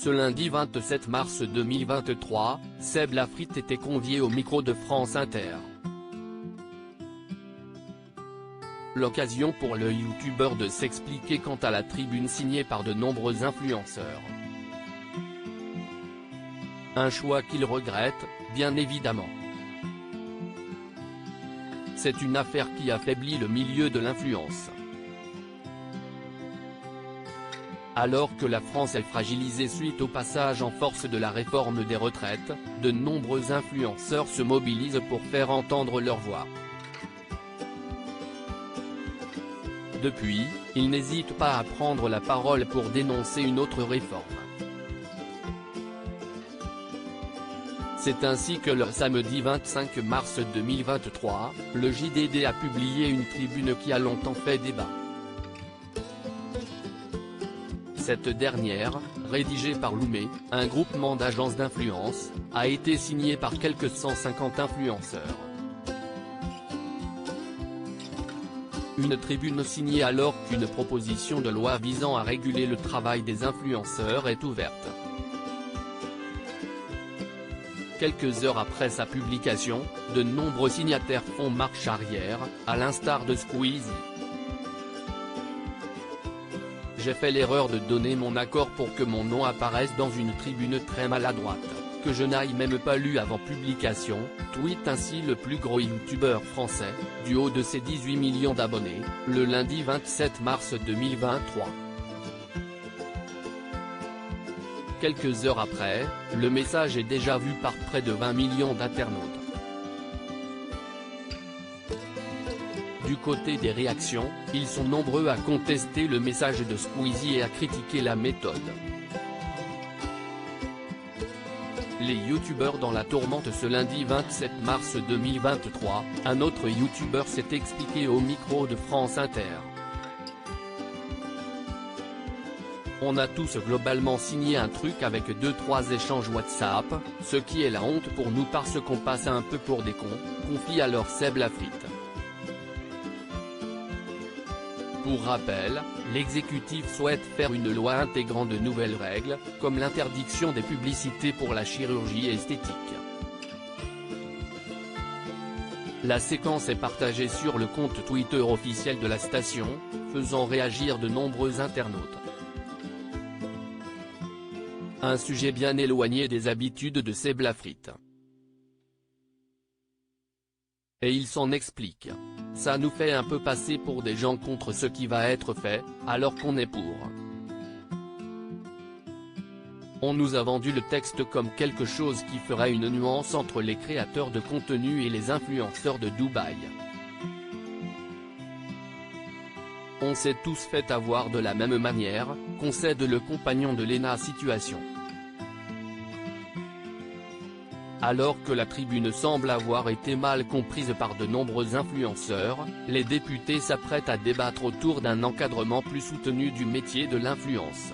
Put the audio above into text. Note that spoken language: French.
Ce lundi 27 mars 2023, Seb Lafrite était convié au micro de France Inter. L'occasion pour le youtubeur de s'expliquer quant à la tribune signée par de nombreux influenceurs. Un choix qu'il regrette, bien évidemment. C'est une affaire qui affaiblit le milieu de l'influence. Alors que la France est fragilisée suite au passage en force de la réforme des retraites, de nombreux influenceurs se mobilisent pour faire entendre leur voix. Depuis, ils n'hésitent pas à prendre la parole pour dénoncer une autre réforme. C'est ainsi que le samedi 25 mars 2023, le JDD a publié une tribune qui a longtemps fait débat. Cette dernière, rédigée par Loomé, un groupement d'agences d'influence, a été signée par quelques 150 influenceurs. Une tribune signée alors qu'une proposition de loi visant à réguler le travail des influenceurs est ouverte. Quelques heures après sa publication, de nombreux signataires font marche arrière, à l'instar de Squeezie. J'ai fait l'erreur de donner mon accord pour que mon nom apparaisse dans une tribune très maladroite, que je n'aille même pas lu avant publication, tweet ainsi le plus gros youtubeur français, du haut de ses 18 millions d'abonnés, le lundi 27 mars 2023. Quelques heures après, le message est déjà vu par près de 20 millions d'internautes. Du côté des réactions, ils sont nombreux à contester le message de Squeezie et à critiquer la méthode. Les youtubeurs dans la tourmente. Ce lundi 27 mars 2023, un autre youtubeur s'est expliqué au micro de France Inter. On a tous globalement signé un truc avec 2-3 échanges WhatsApp, ce qui est la honte pour nous parce qu'on passe un peu pour des cons, confie alors Seb Lafrite. Pour rappel, l'exécutif souhaite faire une loi intégrant de nouvelles règles, comme l'interdiction des publicités pour la chirurgie esthétique. La séquence est partagée sur le compte Twitter officiel de la station, faisant réagir de nombreux internautes. Un sujet bien éloigné des habitudes de Seb Lafrite. Et il s'en explique. Ça nous fait un peu passer pour des gens contre ce qui va être fait, alors qu'on est pour. On nous a vendu le texte comme quelque chose qui ferait une nuance entre les créateurs de contenu et les influenceurs de Dubaï. On s'est tous fait avoir de la même manière, concède le compagnon de Lena Situation. Alors que la tribune semble avoir été mal comprise par de nombreux influenceurs, les députés s'apprêtent à débattre autour d'un encadrement plus soutenu du métier de l'influence.